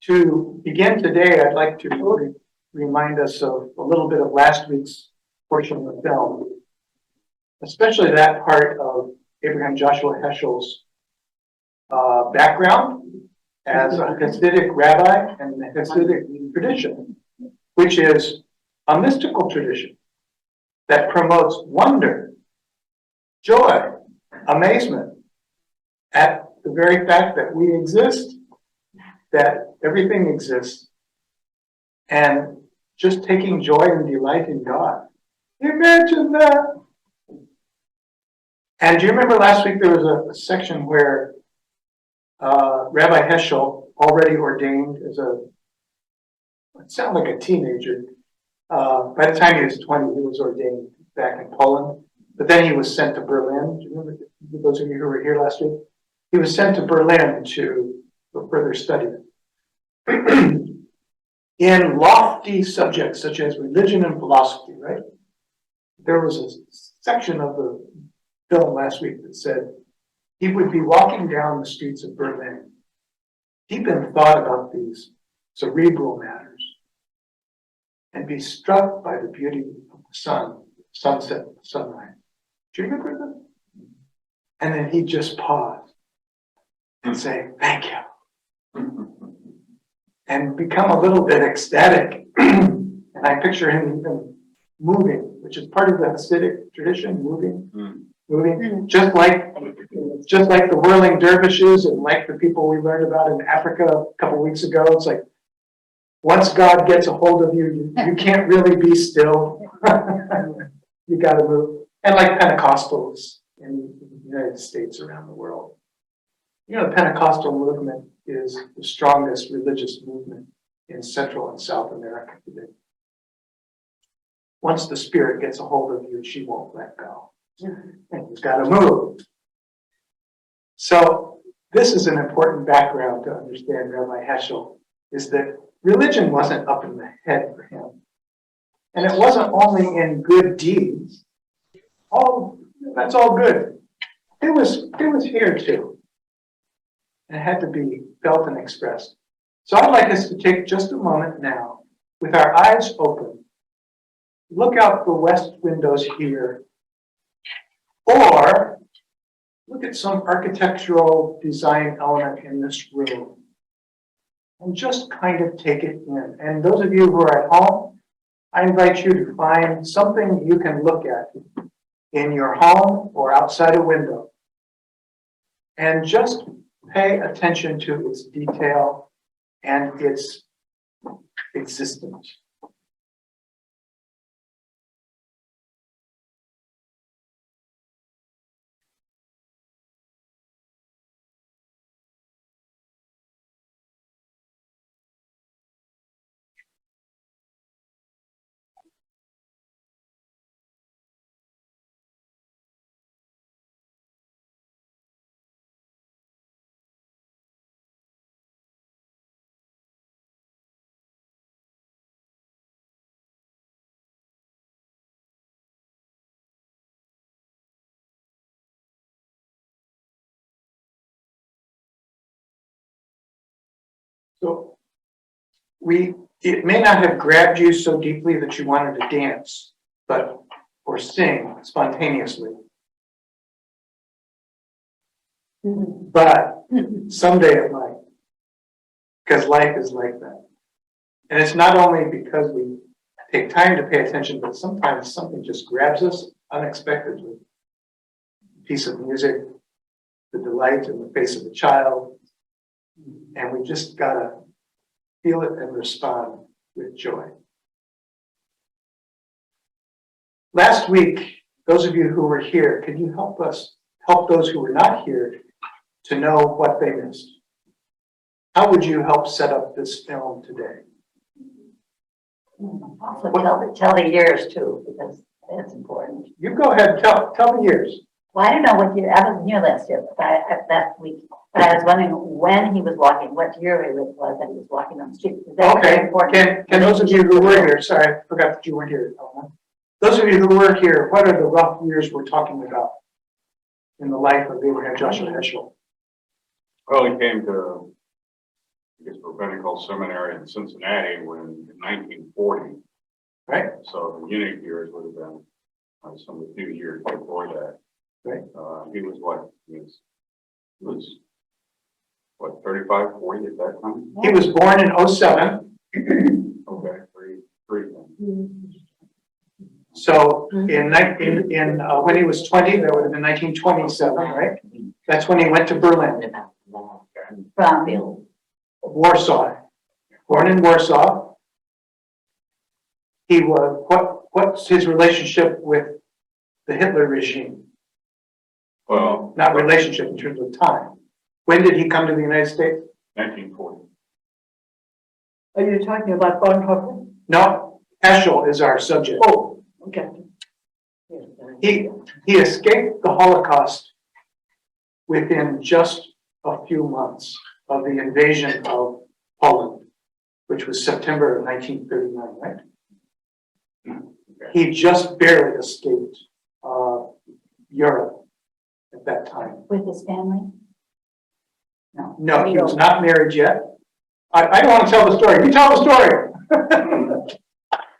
To begin today, I'd like to remind us of a little bit of last week's portion of the film, especially that part of Abraham Joshua Heschel's background as a Hasidic rabbi and the Hasidic tradition, which is a mystical tradition that promotes wonder, joy, amazement at the very fact that we exist, that everything exists, and just taking joy and delight in God. Imagine that. And do you remember last week there was a section where Rabbi Heschel, already ordained as it sounded like a teenager. By the time he was 20, he was ordained back in Poland. But then he was sent to Berlin. Do you remember, those of you who were here last week? He was sent to Berlin for further study. In lofty subjects such as religion and philosophy, right? There was a section of the film last week that said he would be walking down the streets of Berlin, deep in thought about these cerebral matters, and be struck by the beauty of the sun, sunset, sunrise. Do you remember that? And then he'd just pause and say, "Thank you," and become a little bit ecstatic. And I picture him even moving, which is part of the Hasidic tradition, moving, just like the whirling dervishes and like the people we learned about in Africa a couple weeks ago. It's like once God gets a hold of you, you can't really be still. You got to move. And like Pentecostals in the United States, around the world. You know, the Pentecostal movement is the strongest religious movement in Central and South America today. Once the Spirit gets a hold of you, she won't let go. And you've got to move. So this is an important background to understand Rabbi Heschel, is that religion wasn't up in the head for him. And it wasn't only in good deeds. That's all good. It was here too. And it had to be felt and expressed. So I'd like us to take just a moment now, with our eyes open, look out the west windows here, or look at some architectural design element in this room, and just kind of take it in. And those of you who are at home, I invite you to find something you can look at in your home or outside a window, and just pay attention to its detail and its existence. So it may not have grabbed you so deeply that you wanted to dance, or sing spontaneously. But someday it might, because life is like that. And it's not only because we take time to pay attention, but sometimes something just grabs us unexpectedly. A piece of music, the delight in the face of a child, and we just gotta feel it and respond with joy. Last week, those of you who were here, could you help those who were not here to know what they missed? How would you help set up this film today? Also tell the years too, because that's important. You go ahead, tell the years. Well, I don't know what year, I wasn't here last year, but that week. But I was wondering when he was walking, what year it was that he was walking on the street. That's very Okay, important. can those of you who were here, sorry, I forgot that you weren't here. Those of you who were here, what are the rough years we're talking about in the life of Abraham Joshua Heschel? Well, he came to I guess, rabbinical seminary in Cincinnati when in 1940. Right. So the eunuch years would have been some of the few years before that. Right. He was what? He was what, 35, 40 at that time? He was born in '07. Okay, three then. So when he was 20, that would have been 1927, right? That's when he went to Berlin, From Warsaw. Born in Warsaw. He was, what's his relationship with the Hitler regime? Well, Not relationship in terms of time. When did he come to the United States? 1940. Are you talking about Bonhoeffer? No, Heschel is our subject. Oh, okay. He escaped the Holocaust within just a few months of the invasion of Poland, which was September of 1939, right? He just barely escaped Europe at that time. with his family? No, he was not married yet. I don't want to tell the story. You tell the story.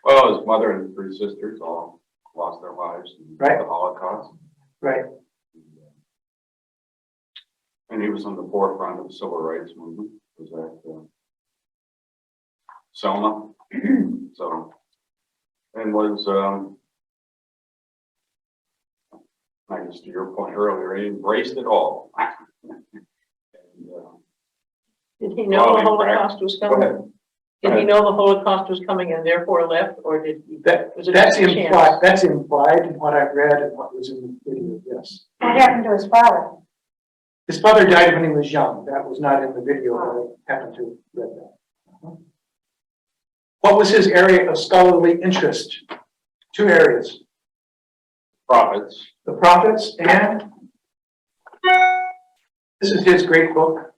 Well, his mother and three sisters all lost their lives in Right. the Holocaust. Right. And he was on the forefront of the civil rights movement. Was that Selma? So, and was, I guess to your point earlier, he embraced it all. And, Did he know well, the in Holocaust was go coming? ahead. Did he know the Holocaust was coming and therefore left, or did he? Was it That's just a chance? implied. That's implied in what I've read and what was in the video. Yes. What happened to his father? His father died when he was young. That was not in the video, but I happened to have read that. What was his area of scholarly interest? Two areas. Prophets. The prophets and this is his great book,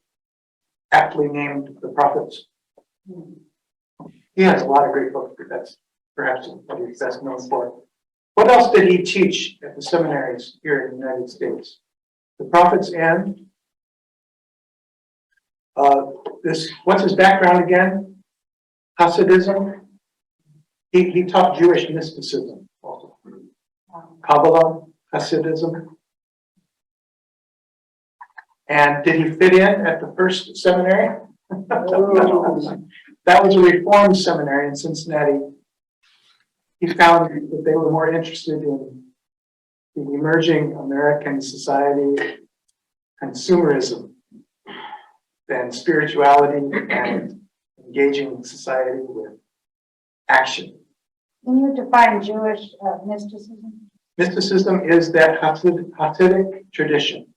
aptly named The Prophets. He has a lot of great books, but that's perhaps what he's best known for. What else did he teach at the seminaries here in the United States? The prophets and what's his background again? Hasidism. He taught Jewish mysticism also. Kabbalah, Hasidism. And did he fit in at the first seminary? That was a reformed seminary in Cincinnati. He found that they were more interested in the emerging American society consumerism than spirituality and engaging society with action. Can you define Jewish mysticism? Mysticism is that Hasidic tradition,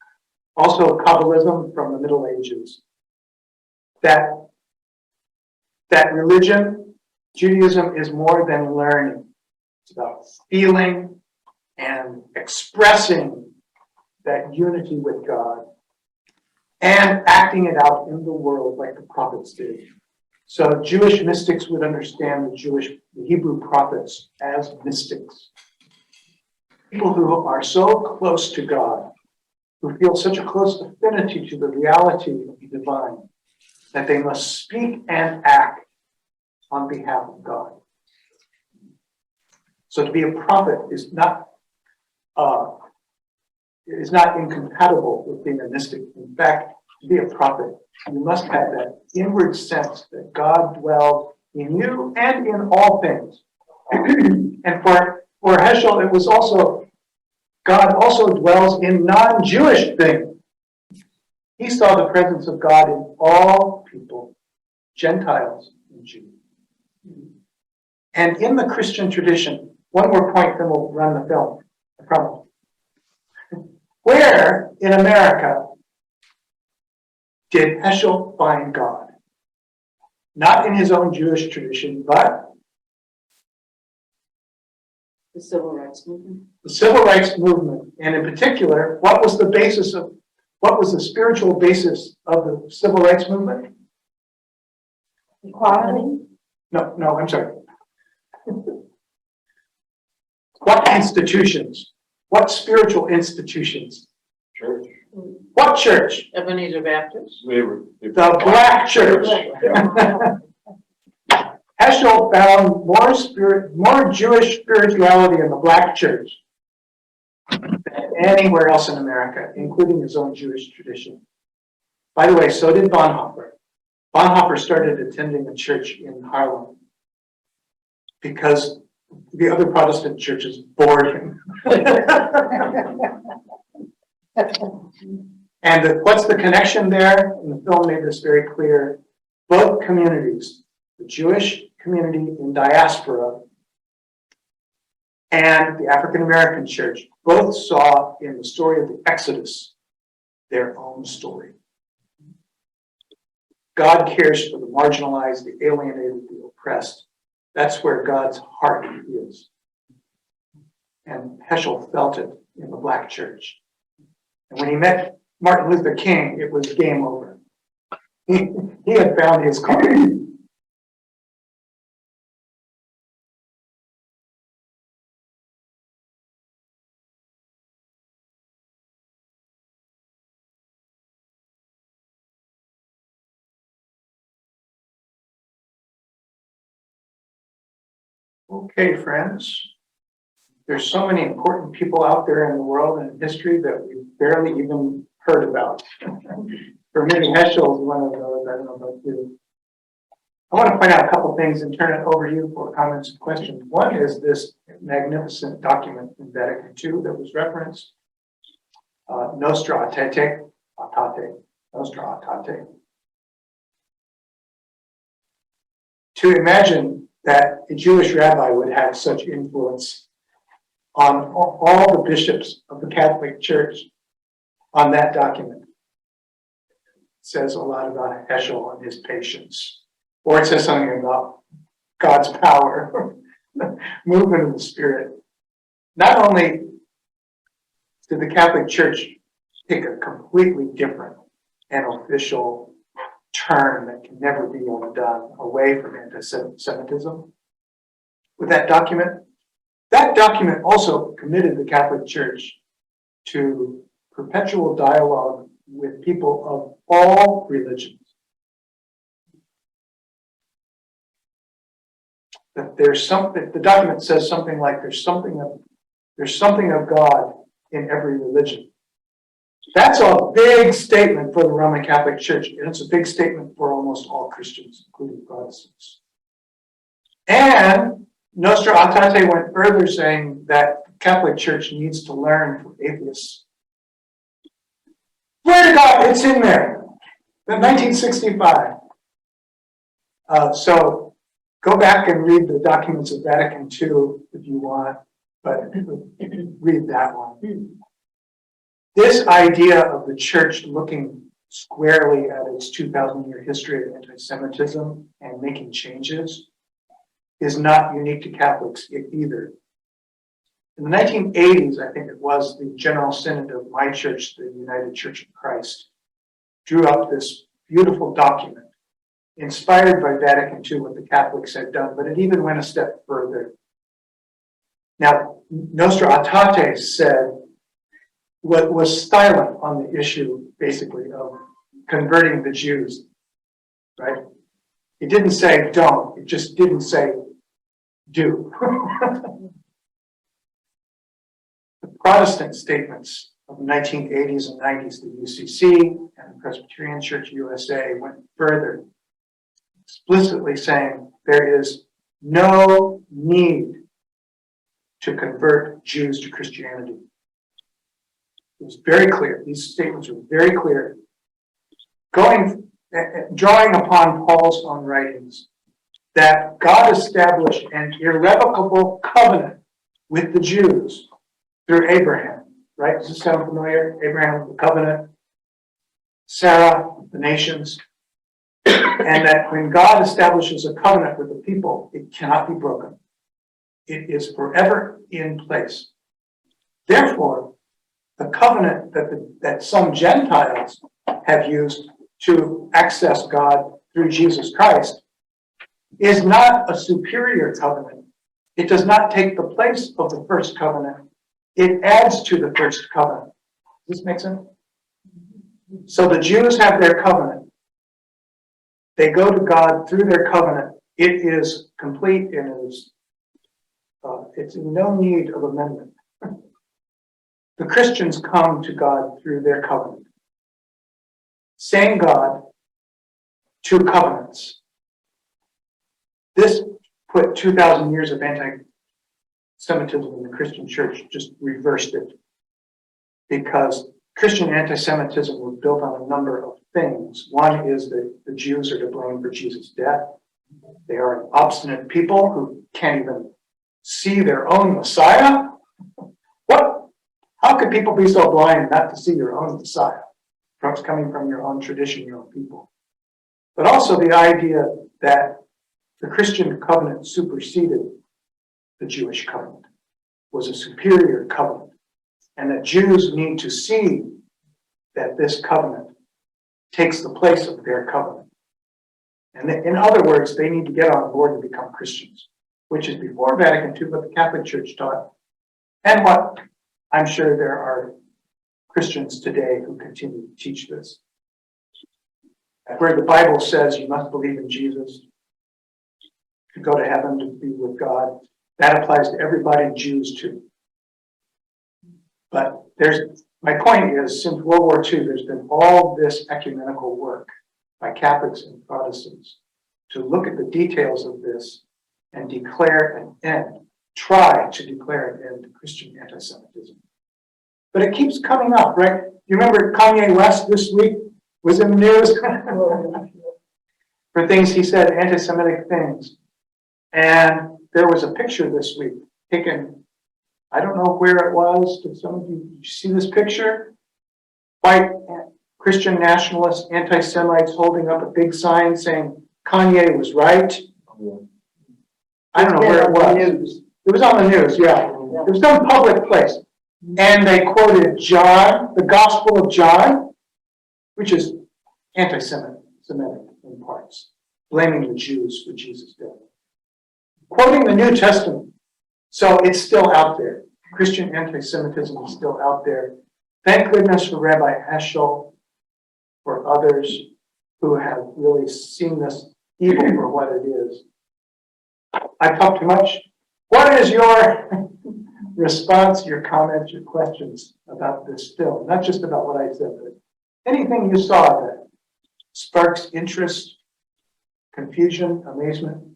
also Kabbalism from the Middle Ages. That religion, Judaism, is more than learning. It's about feeling and expressing that unity with God and acting it out in the world like the prophets did. So Jewish mystics would understand the Hebrew prophets as mystics. People who are so close to God, who feel such a close affinity to the reality of the divine, that they must speak and act on behalf of God. So to be a prophet is not incompatible with being a mystic. In fact, to be a prophet, you must have that inward sense that God dwells in you and in all things. And for Heschel, it was also, God also dwells in non-Jewish things. He saw the presence of God in all people, Gentiles and Jews. And in the Christian tradition, one more point, then we'll run the film, I promise. Where in America did Heschel find God? Not in his own Jewish tradition, but The civil rights movement. the civil rights movement. And in particular, what was the spiritual basis of the civil rights movement? Equality? No, I'm sorry. What institutions? What spiritual institutions? Church. What church? Ebenezer Baptist. The Black Church. Heschel found more Jewish spirituality in the Black Church than anywhere else in America, including his own Jewish tradition. By the way, so did Bonhoeffer. Bonhoeffer started attending a church in Harlem because the other Protestant churches bored him. And what's the connection there? And the film made this very clear. Both communities, the Jewish community in diaspora and the African American church, both saw in the story of the Exodus their own story. God cares for the marginalized, the alienated, the oppressed. That's where God's heart is. And Heschel felt it in the Black church. And when he met Martin Luther King, it was game over. He had found his calling. Okay, friends. There's so many important people out there in the world and in history that we've barely even heard about. For me, Heschel is one of those. I don't know about you. I want to point out a couple things and turn it over to you for comments and questions. One is this magnificent document in Vatican II that was referenced, Nostra Aetate, Nostra Aetate. To imagine that a Jewish rabbi would have such influence on all the bishops of the Catholic Church on that document says a lot about Heschel and his patience. Or it says something about God's power, movement of the Spirit. Not only did the Catholic Church take a completely different and official turn that can never be undone away from anti-Semitism with that document also committed the Catholic Church to perpetual dialogue with people of all religions. That there's something, the document says something like there's something of God in every religion. That's a big statement for the Roman Catholic Church, and it's a big statement for almost all Christians, including Protestants. And Nostra Aetate went further, saying that the Catholic Church needs to learn from atheists. Swear to God, it's in there. The 1965. So go back and read the documents of Vatican II if you want, but read that one. This idea of the church looking squarely at its 2,000-year history of anti-Semitism and making changes is not unique to Catholics either. In the 1980s, I think it was, the General Synod of my church, the United Church of Christ, drew up this beautiful document inspired by Vatican II, what the Catholics had done, but it even went a step further. Now, Nostra Aetate said what was silent on the issue, basically, of converting the Jews, right? It didn't say don't, it just didn't say do. The Protestant statements of the 1980s and 90s, the UCC and the Presbyterian Church USA went further, explicitly saying there is no need to convert Jews to Christianity. It was very clear. These statements were very clear. Drawing upon Paul's own writings, that God established an irrevocable covenant with the Jews through Abraham, right? Does this sound familiar? Abraham, the covenant, Sarah, the nations, and that when God establishes a covenant with the people, it cannot be broken. It is forever in place. Therefore, the covenant that some Gentiles have used to access God through Jesus Christ is not a superior covenant. It does not take the place of the first covenant. It adds to the first covenant. Does this make sense? So the Jews have their covenant. They go to God through their covenant. It is complete and it's in no need of amendment. The Christians come to God through their covenant. Same God, two covenants. This put 2,000 years of anti-Semitism in the Christian church, just reversed it. Because Christian anti-Semitism was built on a number of things. One is that the Jews are to blame for Jesus' death. They are an obstinate people who can't even see their own Messiah. What? How could people be so blind not to see your own Messiah? Perhaps coming from your own tradition, your own people. But also the idea that the Christian covenant superseded the Jewish covenant, was a superior covenant, and that Jews need to see that this covenant takes the place of their covenant. And in other words, they need to get on board to become Christians, which is before Vatican II, what the Catholic Church taught, and what I'm sure there are Christians today who continue to teach this. Where the Bible says you must believe in Jesus to go to heaven, to be with God, that applies to everybody, Jews too. But my point is, since World War II, there's been all this ecumenical work by Catholics and Protestants to look at the details of this and declare an end, try to declare an end to Christian anti-Semitism. But it keeps coming up, right? You remember Kanye West this week was in the news for things he said, anti-Semitic things. And there was a picture this week taken, I don't know where it was. Did some of you see this picture? White Christian nationalists, anti-Semites holding up a big sign saying Kanye was right. I don't know where it was. It was on the news, yeah. It was some public place. And they quoted John, the Gospel of John, which is anti-Semitic in parts, blaming the Jews for Jesus' death. Quoting the New Testament. So it's still out there. Christian anti-Semitism is still out there. Thank goodness for Rabbi Heschel, for others who have really seen this evil for what it is. I talked too much. What is your response, your comments, your questions about this film? Not just about what I said, but anything you saw that sparks interest, confusion, amazement?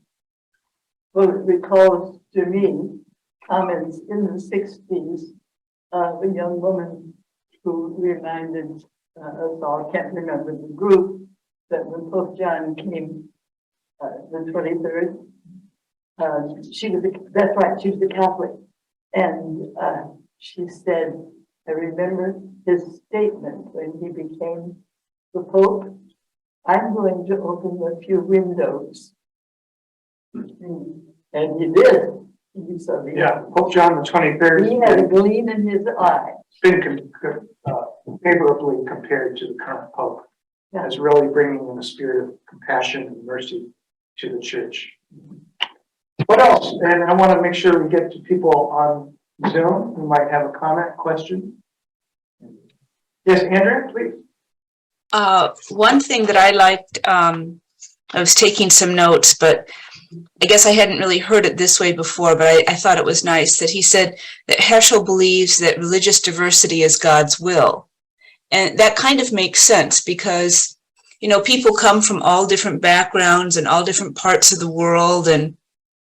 Well, it recalls to me comments in the 60s of a young woman who reminded us all, can't remember the group, that when Pope John came, the 23rd, that's right, she was a Catholic. And she said, I remember his statement when he became the Pope, I'm going to open a few windows. And he did. Yeah, Pope John the 23rd. He had a gleam in his eye. Been favorably compared to the current Pope as really bringing in a spirit of compassion and mercy to the church. What else? And I want to make sure we get to people on Zoom who might have a comment, question. Yes, Andrea, please. One thing that I liked, I was taking some notes, but I guess I hadn't really heard it this way before, but I thought it was nice that he said that Heschel believes that religious diversity is God's will. And that kind of makes sense because, you know, people come from all different backgrounds and all different parts of the world, and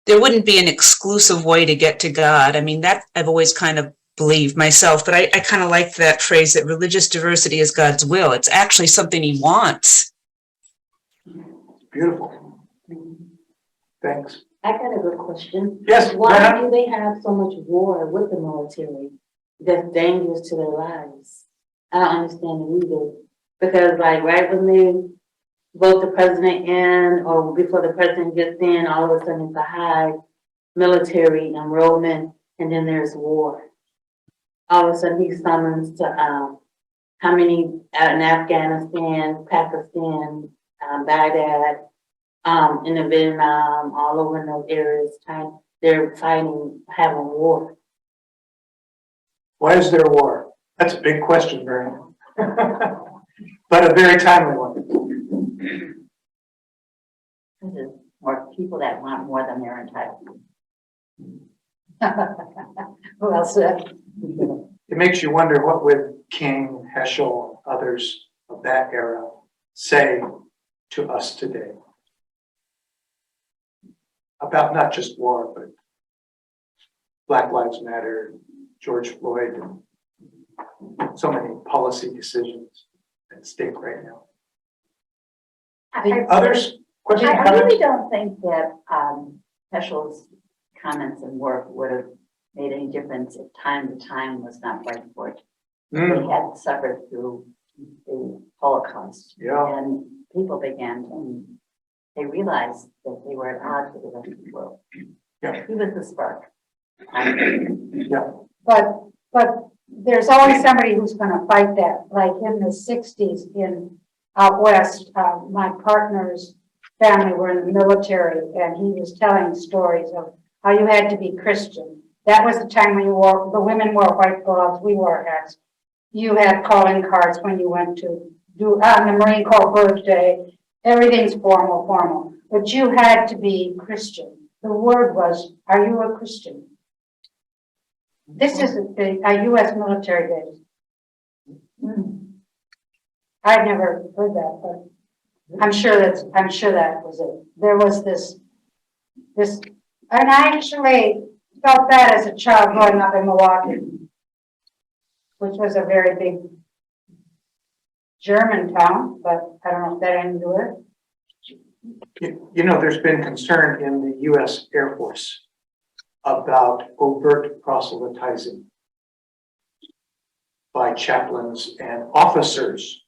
there wouldn't be an exclusive way to get to God. I mean, that I've always kind of believed myself, but I kind of like that phrase that religious diversity is God's will. It's actually something he wants. Beautiful. Thanks. I got a good question. Yes, Why Brenda? do they have so much war with the military that's dangerous to their lives? I don't understand it either. Because like right when they vote the president in or before the president gets in, all of a sudden it's a high military enrollment and then there's war. All of a sudden he's summons to how many in Afghanistan, Pakistan, Baghdad, in the Vietnam, all over in those areas, they're fighting, having war. Why is there war? That's a big question, Brian. but a very timely one. There's more people that want more than they're entitled to. Well said. It makes you wonder what would King, Heschel, others of that era say to us today about not just war, but Black Lives Matter, George Floyd, and so many policy decisions at stake right now. Others? Questions? I really don't think that Heschel's comments and work would have made any difference if time to time was not right for it. They had suffered through the Holocaust. Yeah. And people began to, they realized that they were at odds with the rest of the world. Yeah. He was the spark. But there's always somebody who's gonna fight that, like in the sixties in out west, my partner's family were in the military, and he was telling stories of how you had to be Christian. That was the time when the women wore white gloves, we wore hats. You had calling cards when you went to do, on the Marine Corps birthday, everything's formal, but you had to be Christian. The word was, are you a Christian? This is a U.S. military base. I'd never heard that, but I'm sure that was it. There was this, and I actually felt that as a child growing up in Milwaukee, which was a very big German town, but I don't know if that had anything to do with it. You know, there's been concern in the U.S. Air Force about overt proselytizing by chaplains and officers.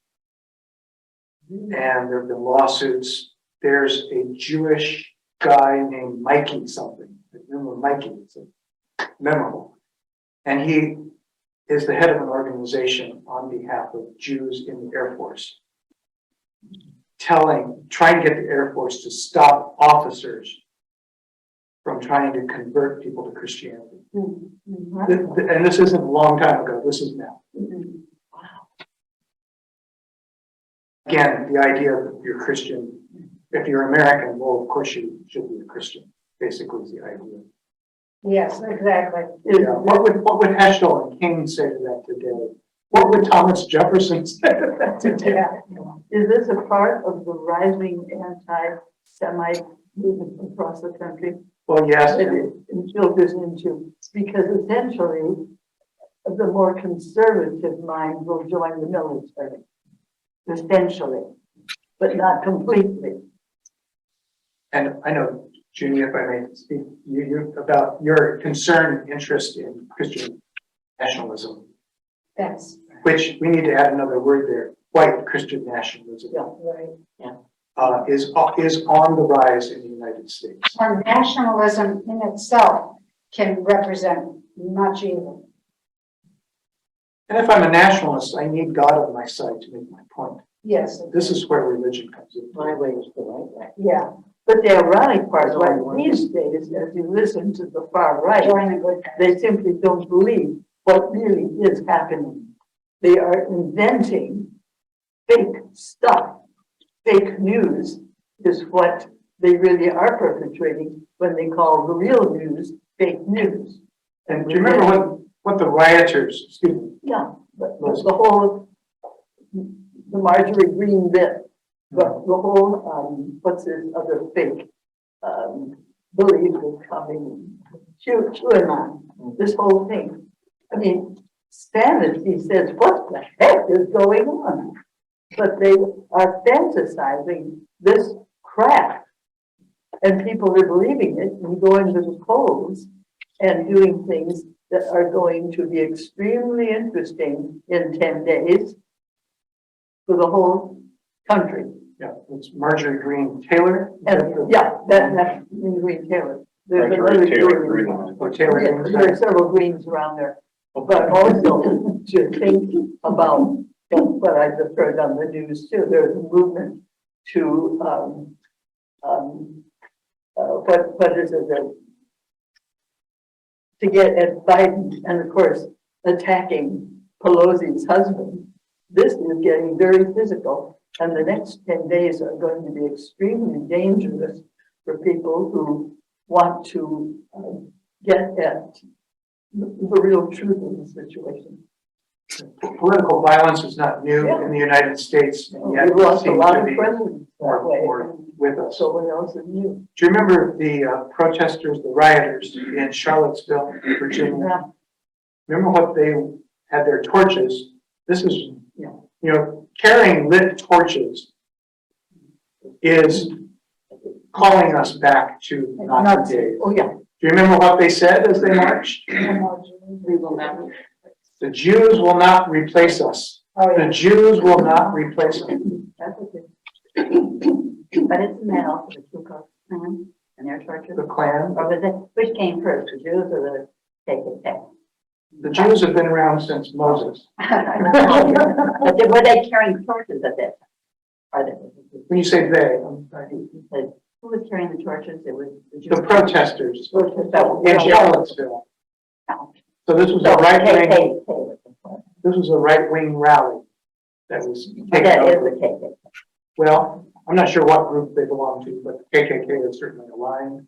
And there have been lawsuits. There's a Jewish guy named Mikey something. Remember Mikey? It's memorable. And he is the head of an organization on behalf of Jews in the Air Force, trying to get the Air Force to stop officers from trying to convert people to Christianity. And this isn't a long time ago, this is now. Again, the idea that you're Christian, if you're American, well, of course you should be a Christian, basically is the idea. Yes, exactly. Yeah. What would Heschel and King say to that today? What would Thomas Jefferson say to that today? Yeah. Is this a part of the rising anti-Semite movement across the country? Well, yes. That it filters into, because essentially, the more conservative mind will join the military, essentially, but not completely. And I know, Junie, if I may speak, you about your concern and interest in Christian nationalism, That's which we need to add another word there, white Christian nationalism, right. is on the rise in the United States. And nationalism in itself can represent much evil. And if I'm a nationalist, I need God on my side to make my point. Yes. This is where religion comes in. My way is the right way. Yeah. But the ironic part, like these days, as you listen to the far right, Join the good guys. they simply don't believe what really is happening. They are inventing fake stuff. Fake news is what they really are perpetrating when they call the real news fake news. And do you remember what the rioters, excuse me, Yeah, but the whole, the Marjorie Green bit, the whole, what's this other fake, belief is coming, QAnon, this whole thing. I mean, sanity says, what the heck is going on? But they are fantasizing this crap. And people are believing it and going to the polls and doing things that are going to be extremely interesting in 10 days for the whole country. yeah, it's Marjorie Green Taylor. And yeah, that's Green Taylor. There's Marjorie another Taylor Green. Green. Or Taylor Yeah, Green. there are several greens around there. But also to think about what I just heard on the news too, there's a movement to, what is it, to get at Biden and of course attacking Pelosi's husband this is getting very physical, and the next 10 days are going to be extremely dangerous for people who want to get at the real truth of the situation. Political violence is not new in the United States, and We yet it lost a seems lot to of be presidents that way, more with us. so what else is new? Do you remember the protesters, the rioters in Charlottesville, Virginia? Yeah. Remember what they had their torches? This is, carrying lit torches is calling us back to Nazi days. Oh, yeah. Do you remember what they said as they marched? We will never. The Jews will not replace us. Oh, The yeah. Jews will not replace us. That's okay. But it's now the Ku Klux Klan and their torture. The Klan. Or was it, which came first, the Jews or the KKK? The Jews have been around since Moses. But were they carrying torches at that time? Are they? When you say they, I'm sorry. Who was carrying the torches? It was the Jews. The protesters So, in Charlottesville. So this was a right-wing, KKK was the one. this was a right-wing rally that was taken That is over. the KKK. Well, I'm not sure what group they belong to, but the KKK is certainly aligned.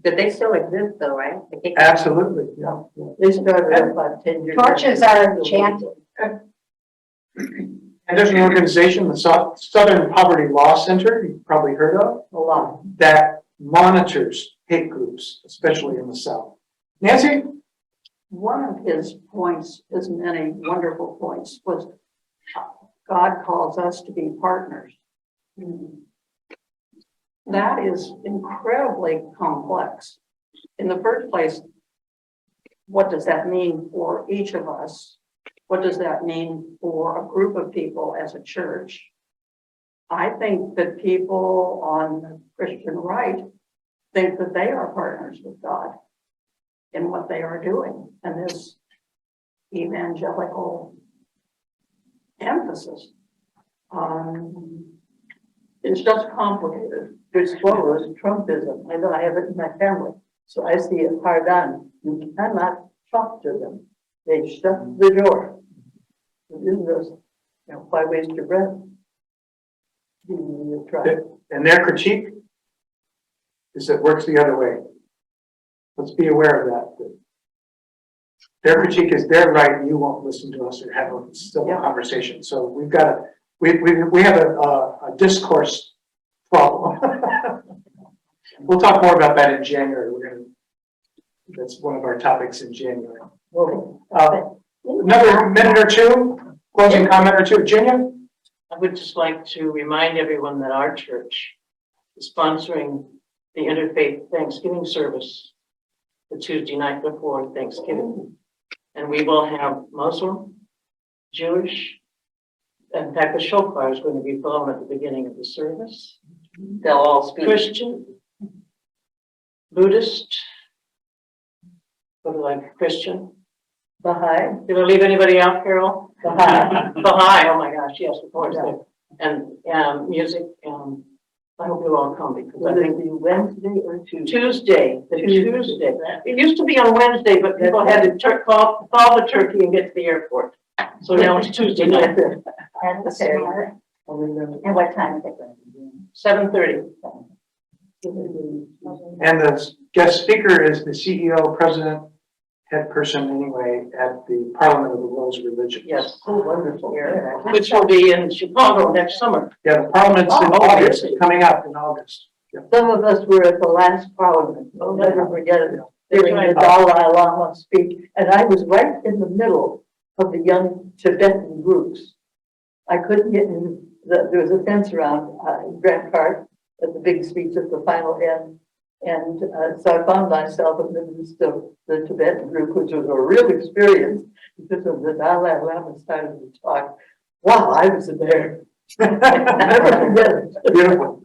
But they still exist though, right? The KKK. Absolutely, yeah. They started about 10 years. Torches are enchanted. And there's an organization, the Southern Poverty Law Center, you've probably heard of, A lot. that monitors hate groups, especially in the South. Nancy? One of his points, his many wonderful points, was God calls us to be partners. That is incredibly complex. In the first place, what does that mean for each of us? What does that mean for a group of people as a church? I think that people on the Christian right think that they are partners with God in what they are doing, and this evangelical emphasis. It's just complicated. Which follows Trumpism. I know I have it in my family. So I see it hard on. You cannot talk to them. They shut the door. It isn't those, 5 ways to bread. You try. And their critique is it works the other way. Let's be aware of that. Their critique is they're right, you won't listen to us or have a civil conversation. So we've got we have a discourse problem. We'll talk more about that in January. That's one of our topics in January. Another minute or two, closing comment or two. Virginia? I would just like to remind everyone that our church is sponsoring the interfaith Thanksgiving service the Tuesday night before Thanksgiving. And we will have Muslim, Jewish, in fact, the shofar is going to be blown at the beginning of the service. They'll all speak. Christian, Buddhist, Christian. Baha'i. Did I leave anybody out, Carol? Baha'i. Baha'i, oh my gosh, yes, of course. And music, I hope you all come because I Will it think be Wednesday or Tuesday? Tuesday. It used to be on Wednesday, but people had to call the turkey and get to the airport. So now it's Tuesday night, And the ceremony. And what time is it going to be? 7:30. And the guest speaker is the CEO, president, head person anyway, at the Parliament of the World's Religions. Yes, Oh, wonderful. which will be in Chicago next summer. Yeah, the Parliament's in August, coming up in August. Some of us were at the last parliament. I'll never forget it. During the Dalai Lama speech. And I was right in the middle of the young Tibetan groups. I couldn't get in, there was a fence around Grant Park at the big speech at the final end. And so I found myself in the midst of the Tibetan group, which was a real experience because of the Dalai Lama started to talk. Wow, I was there. Never forget it. Beautiful.